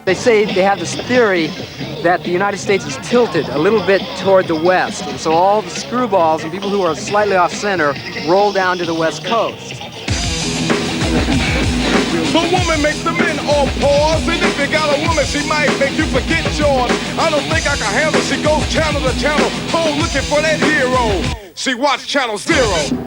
They say they have this theory that the United States is tilted a little bit toward the west, and so all the screwballs and people who are slightly off center roll down to the west coast. The woman makes the men all pause, and if you got a woman, she might make you forget yours. I don't think I can handle. She goes channel to channel, oh, looking for that hero. She watched Channel Zero.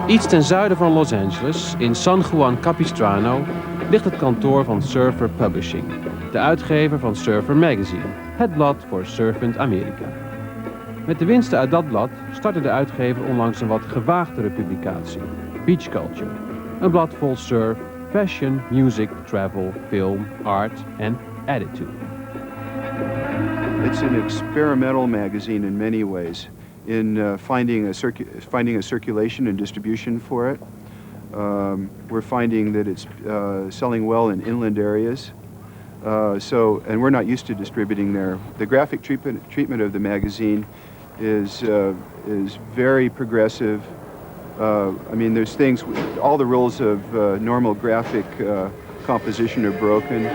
Iets ten zuiden van Los Angeles, in San Juan Capistrano, ligt het kantoor van Surfer Publishing, de uitgever van Surfer Magazine, het blad voor surfend Amerika. Met de winsten uit dat blad startte de uitgever onlangs een wat gewaagdere publicatie, Beach Culture. Een blad vol surf, fashion, music, travel, film, art en attitude. It's an experimental magazine in many ways. In finding a circulation and distribution for it. We're finding that it's selling well in inland areas. And we're not used to distributing there. The graphic treatment of the magazine is very progressive. I mean, there's things, all the rules of normal graphic composition are broken.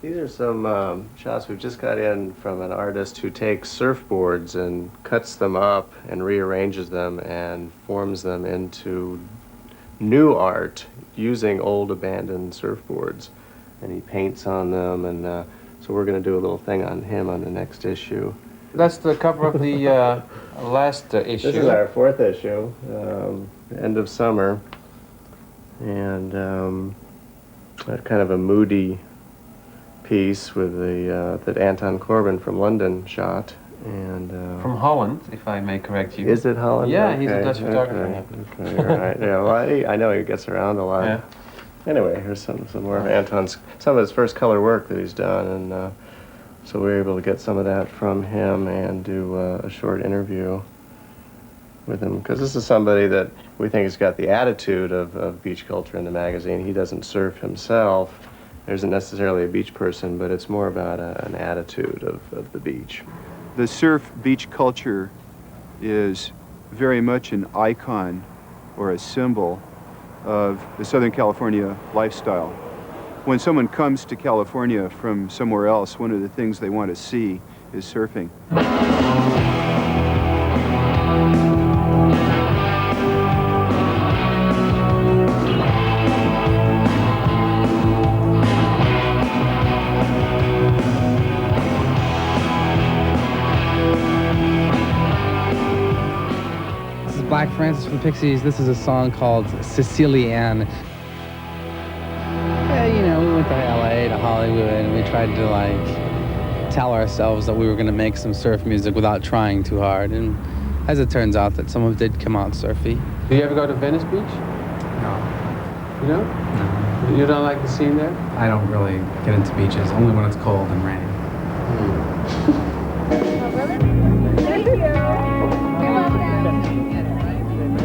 These are some shots we've just got in from an artist who takes surfboards and cuts them up and rearranges them and forms them into new art using old abandoned surfboards. And he paints on them, and so we're going to do a little thing on him on the next issue. That's the cover of the last issue. This is our fourth issue, end of summer, and kind of a moody piece with the that Anton Corbin from London shot, and From Holland, if I may correct you. Is it Holland? Yeah, okay. He's a Dutch photographer. Okay, you're right. Yeah, well, I know he gets around a lot. Yeah. Anyway, here's some more of Anton's, some of his first color work that he's done, and so we were able to get some of that from him and do a short interview with him, because this is somebody that we think has got the attitude of beach culture in the magazine. He doesn't surf himself. There isn't necessarily a beach person, but it's more about an attitude of the beach. The surf beach culture is very much an icon or a symbol of the Southern California lifestyle. When someone comes to California from somewhere else, one of the things they want to see is surfing. Black Francis from Pixies. This is a song called Sicilian. Yeah, you know, we went to LA, to Hollywood, and we tried to like tell ourselves that we were going to make some surf music without trying too hard. And as it turns out, that some of it did come out surfy. Do you ever go to Venice Beach? No. You don't? No. You don't like the scene there? I don't really get into beaches, only when it's cold and raining.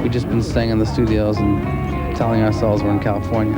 We've just been staying in the studios and telling ourselves we're in California.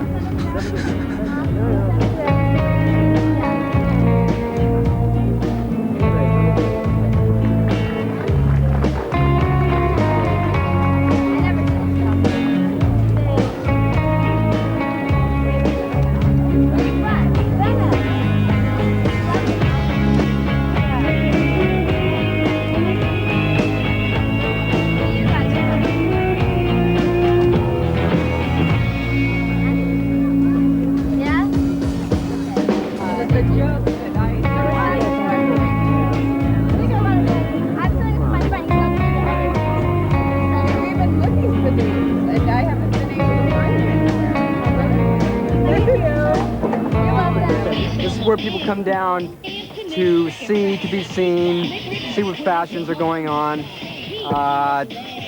Where people come down to see, to be seen, see what fashions are going on,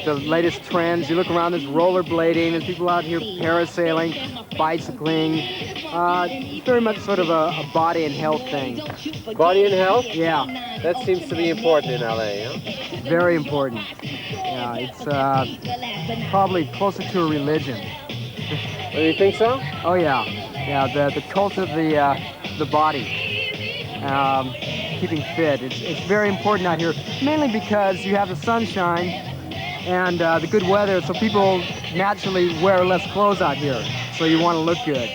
the latest trends. You look around, there's rollerblading, there's people out here parasailing, bicycling. Very much sort of a body and health thing. Body and health? Yeah. That seems to be important in LA, huh? Very important. Yeah, it's probably closer to a religion. Do you think so? Oh yeah. Yeah, the cult of the body, keeping fit. It's very important out here, mainly because you have the sunshine and the good weather, so people naturally wear less clothes out here. So you want to look good.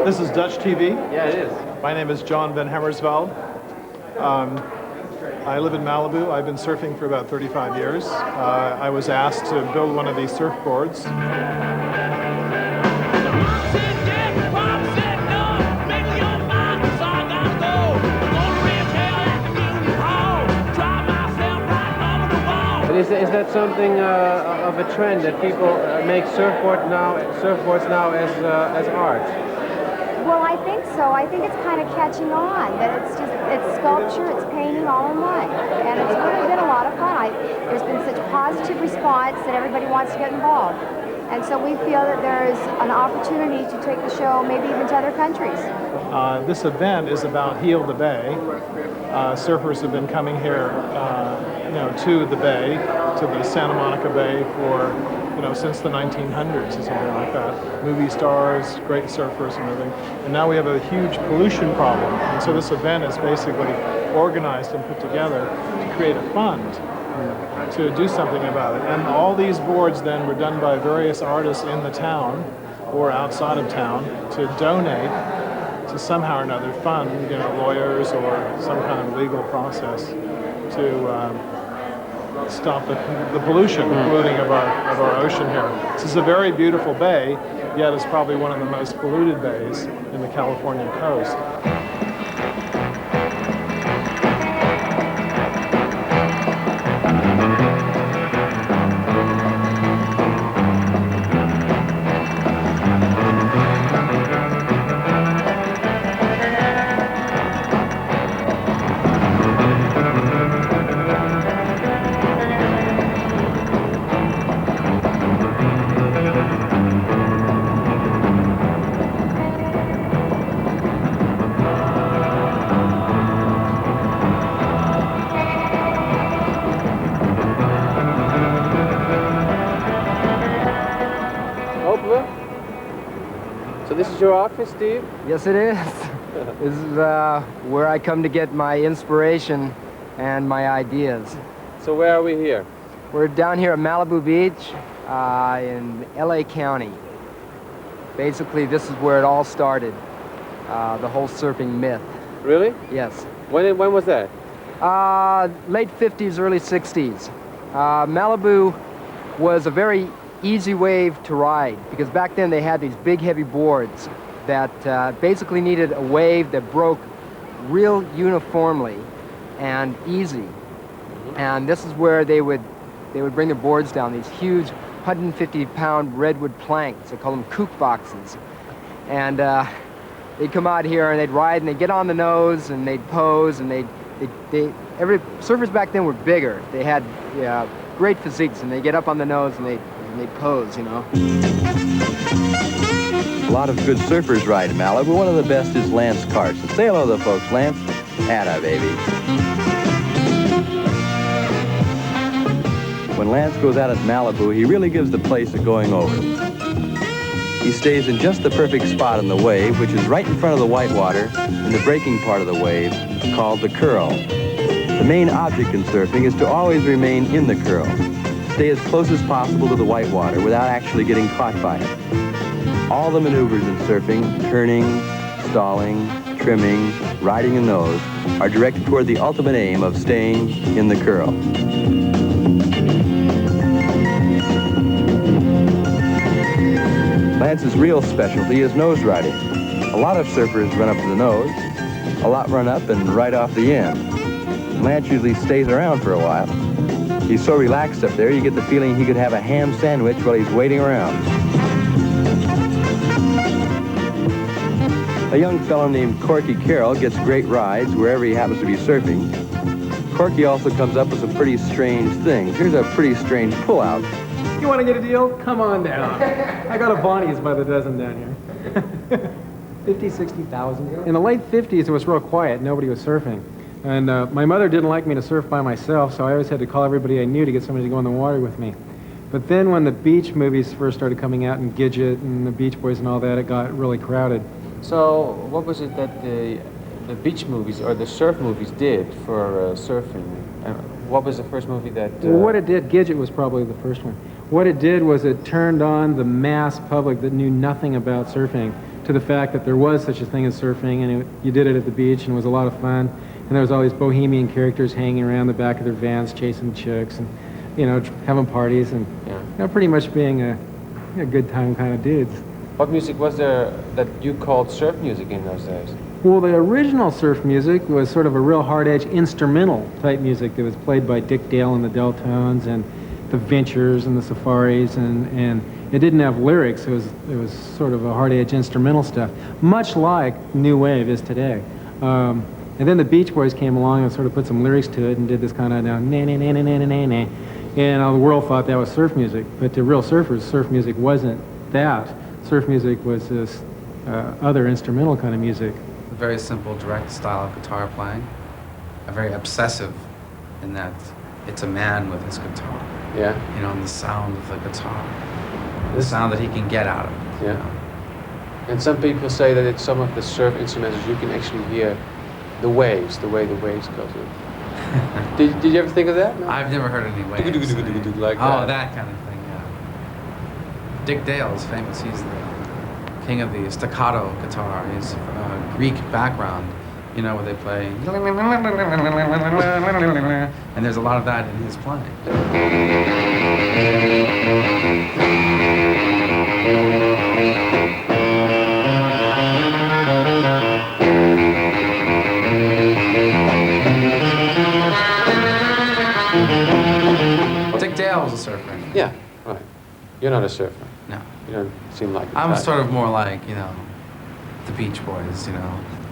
This is Dutch TV. Yeah, it is. My name is John Van Hammersveld. I live in Malibu. I've been surfing for about 35 years. I was asked to build one of these surfboards. Is that something of a trend that people make surfboards now as art? Well, I think so. I think it's kind of catching on, that it's sculpture, it's painting all in one. And it's really been a lot of fun. There's been such positive response that everybody wants to get involved. And so we feel that there's an opportunity to take the show maybe even to other countries. This event is about Heal the Bay. Surfers have been coming here, to the bay, to the Santa Monica Bay for, since the 1900s or something like that. Movie stars, great surfers and everything. And now we have a huge pollution problem. And so this event is basically organized and put together to create a fund to do something about it. And all these boards then were done by various artists in the town or outside of town to donate to somehow or another fund, lawyers or some kind of legal process to stop the pollution, polluting of our ocean here. This is a very beautiful bay, yet it's probably one of the most polluted bays in the California coast. So this is your office, Steve? Yes, it is. This is where I come to get my inspiration and my ideas. So where are we here? We're down here at Malibu Beach in LA County. Basically, this is where it all started, the whole surfing myth. Really? Yes. When was that? Late 50s, early 60s. Malibu was a very easy wave to ride because back then they had these big heavy boards that basically needed a wave that broke real uniformly and easy. And this is where they would bring their boards down, these huge 150-pound redwood planks. They call them kook boxes. And they'd come out here and they'd ride and they'd get on the nose and they'd pose and surfers back then were bigger. They had great physiques and they'd get up on the nose and they'd pose, A lot of good surfers ride in Malibu. One of the best is Lance Carson. Say hello to the folks, Lance. Atta, baby. When Lance goes out at Malibu, he really gives the place a going over. He stays in just the perfect spot in the wave, which is right in front of the whitewater in the breaking part of the wave, called the curl. The main object in surfing is to always remain in the curl. Stay as close as possible to the whitewater without actually getting caught by it. All the maneuvers in surfing, turning, stalling, trimming, riding a nose, are directed toward the ultimate aim of staying in the curl. Lance's real specialty is nose riding. A lot of surfers run up to the nose, a lot run up and right off the end. Lance usually stays around for a while. He's so relaxed up there, you get the feeling he could have a ham sandwich while he's waiting around. A young fellow named Corky Carroll gets great rides wherever he happens to be surfing. Corky also comes up with some pretty strange things. Here's a pretty strange pullout. You want to get a deal? Come on down. I got a Bonnie's by the dozen down here. 50, 60,000. In the late 50s, it was real quiet. Nobody was surfing. And my mother didn't like me to surf by myself, so I always had to call everybody I knew to get somebody to go in the water with me. But then when the beach movies first started coming out, and Gidget and the Beach Boys and all that, it got really crowded. So what was it that the beach movies or the surf movies did for surfing? What was the first movie that... Well, what it did, Gidget was probably the first one. What it did was it turned on the mass public that knew nothing about surfing to the fact that there was such a thing as surfing, and you did it at the beach, and it was a lot of fun. And there was all these bohemian characters hanging around the back of their vans, chasing chicks, and having parties, and pretty much being a good time kind of dudes. What music was there that you called surf music in those days? Well, the original surf music was sort of a real hard-edge instrumental type music that was played by Dick Dale and the Deltones and the Ventures and the Safaris, and it didn't have lyrics. It was sort of a hard-edge instrumental stuff, much like New Wave is today. And then the Beach Boys came along and sort of put some lyrics to it and did this kind of na-na-na-na-na-na-na, and the world thought that was surf music. But to real surfers, surf music wasn't that. Surf music was this other instrumental kind of music. A very simple, direct style of guitar playing. A very obsessive in that it's a man with his guitar. Yeah. And the sound of the guitar. The sound that he can get out of it. Yeah. And some people say that it's some of the surf instruments you can actually hear the waves, the way the waves go through. Did you ever think of that? No? I've never heard any waves. Like that. That kind of thing, yeah. Dick Dale is famous. He's the king of the staccato guitar. He's Greek background, where they play, and there's a lot of that in his playing. Dick Dale was a surfer. Yeah, right. You're not a surfer. No. You don't seem like it. I'm sort of more like, the Beach Boys,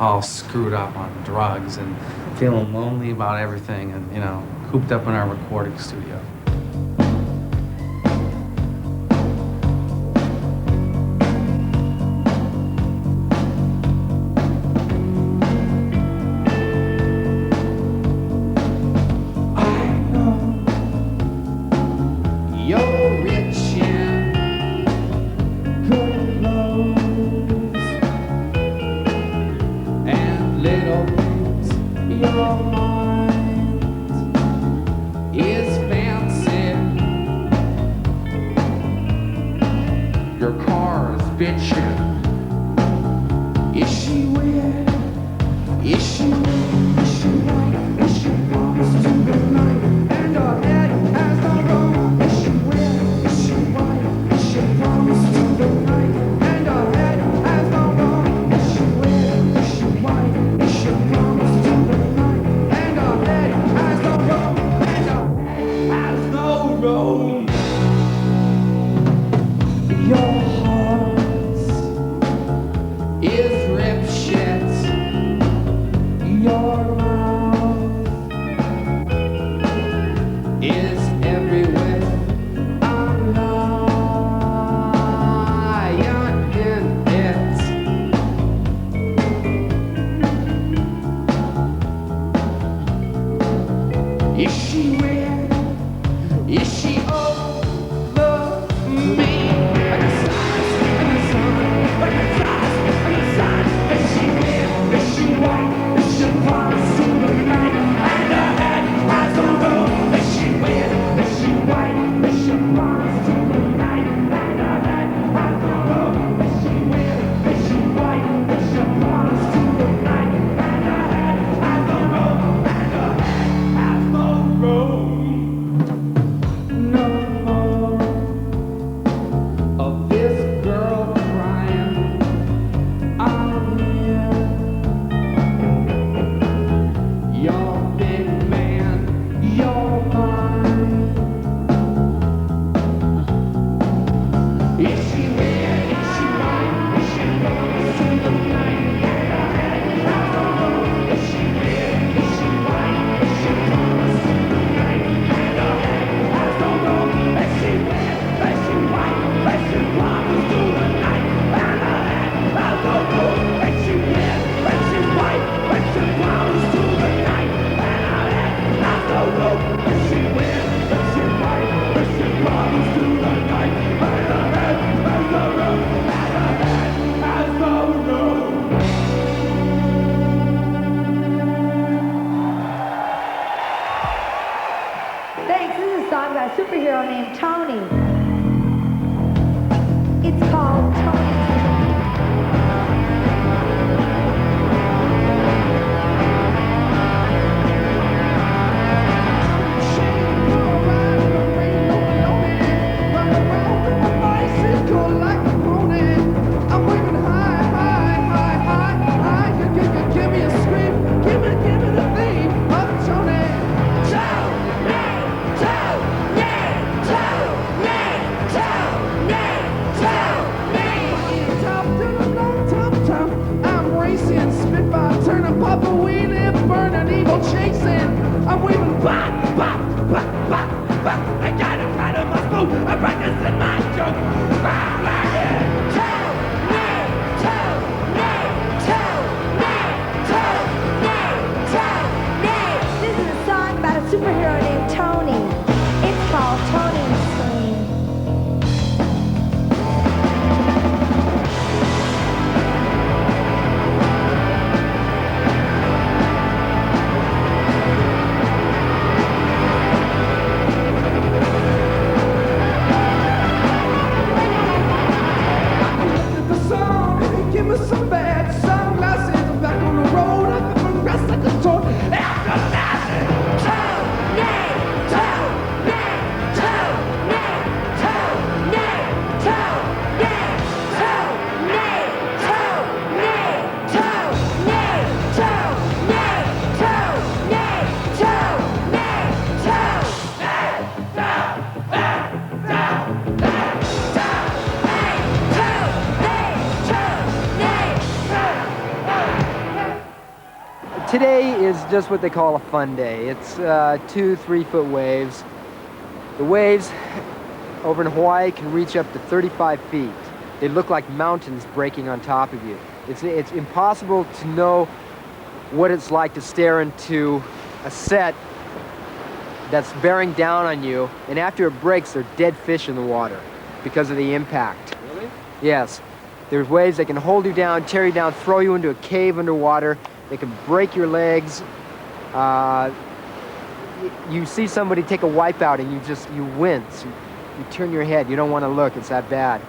all screwed up on drugs and feeling lonely about everything and, cooped up in our recording studio. Your Today is just what they call a fun day. It's 2-3 foot waves. The waves over in Hawaii can reach up to 35 feet. They look like mountains breaking on top of you. It's impossible to know what it's like to stare into a set that's bearing down on you, and after it breaks, there are dead fish in the water because of the impact. Really? Yes. There's waves that can hold you down, tear you down, throw you into a cave underwater. They can break your legs. You see somebody take a wipeout and you wince. You turn your head. You don't want to look. It's that bad.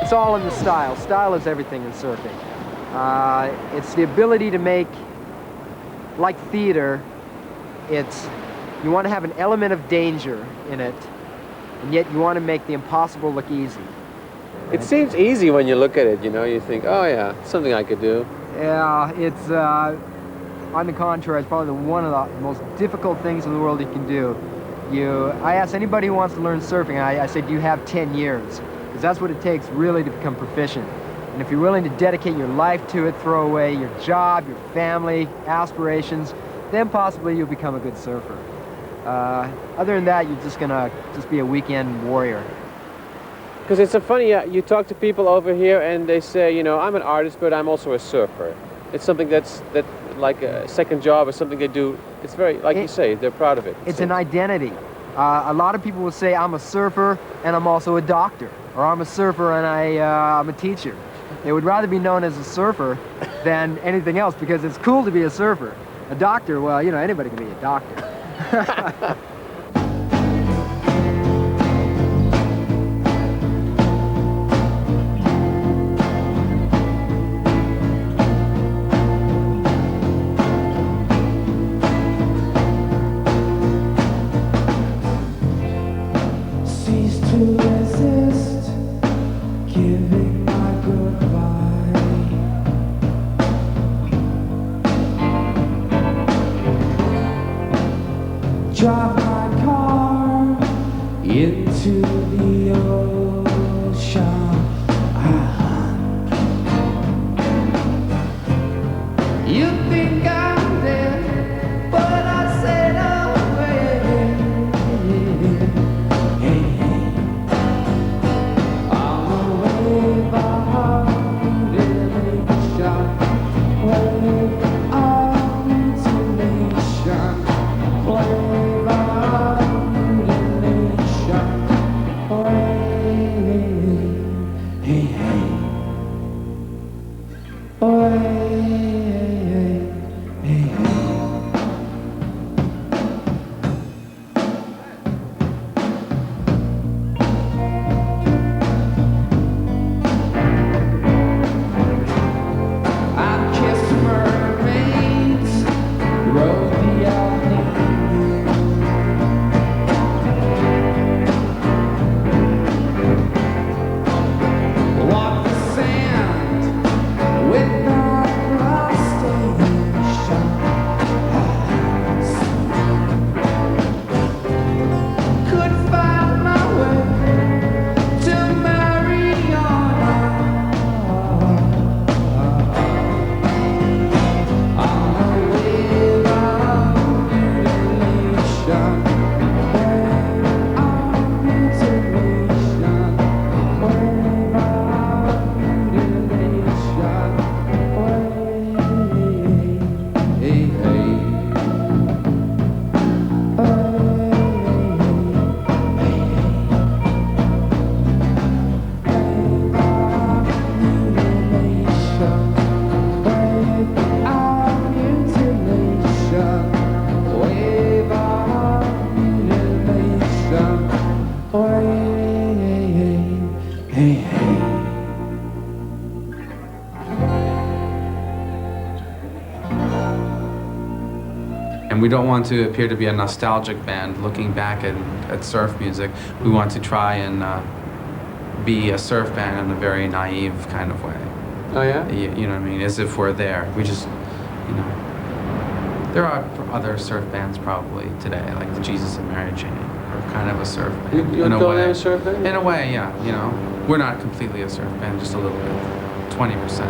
It's all in the style. Style is everything in surfing. It's the ability to make, like theater, you want to have an element of danger in it, and yet you want to make the impossible look easy. It seems easy when you look at it, you know, you think, oh yeah, something I could do. Yeah, it's, on the contrary, it's probably one of the most difficult things in the world you can do. I ask anybody who wants to learn surfing, I say, do you have 10 years? Because that's what it takes really to become proficient. And if you're willing to dedicate your life to it, throw away your job, your family, aspirations, then possibly you'll become a good surfer. Other than that, you're just gonna be a weekend warrior. Because it's so funny, you talk to people over here and they say, you know, I'm an artist, but I'm also a surfer. It's something that's like a second job or something they do. It's very, like you say, they're proud of it. It's an identity. A lot of people will say, I'm a surfer and I'm also a doctor. Or I'm a surfer and I'm a teacher. They would rather be known as a surfer than anything else because it's cool to be a surfer. A doctor, well, you know, anybody can be a doctor. Drive my car into the ocean. You think I'm dead, but I said away. I'm a wave of mutilation, wave of mutilation, wave of mutilation, wave. And we don't want to appear to be a nostalgic band looking back at surf music. We want to try and be a surf band in a very naive kind of way. Oh yeah? You know what I mean? As if we're there. We just, you know. There are other surf bands probably today, like the Jesus and Mary Chain, or kind of a surf band. You in a call way. them a surf band? In a way, yeah. You know, we're not completely a surf band, just a little bit, 20%.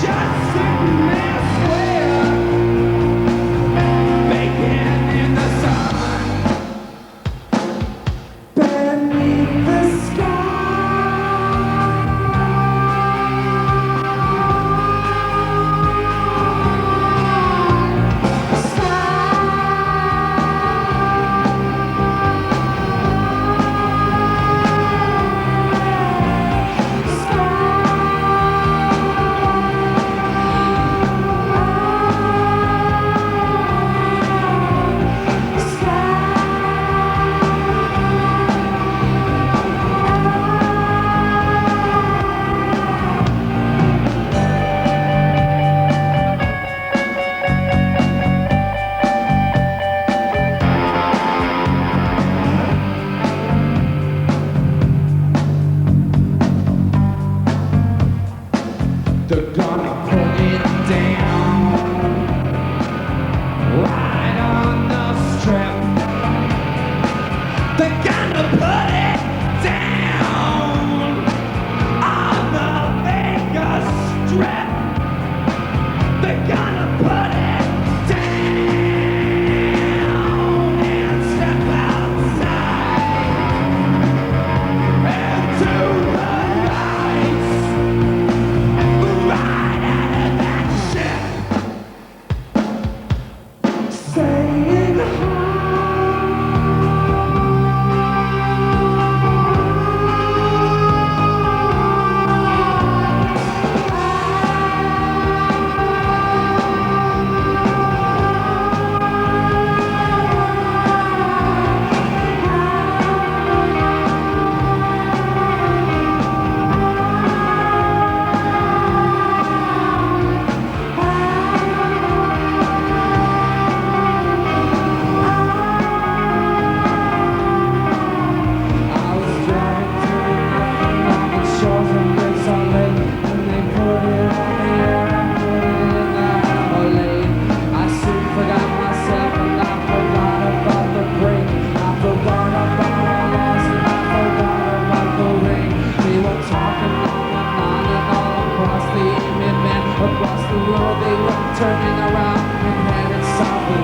Just sitting there square, making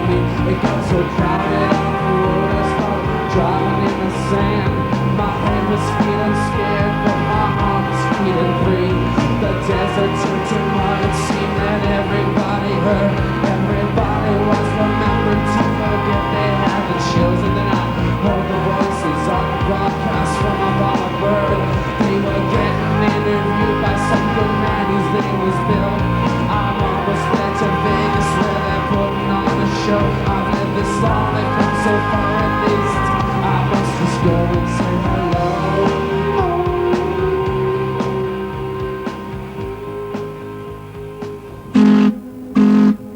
me. It got so crowded.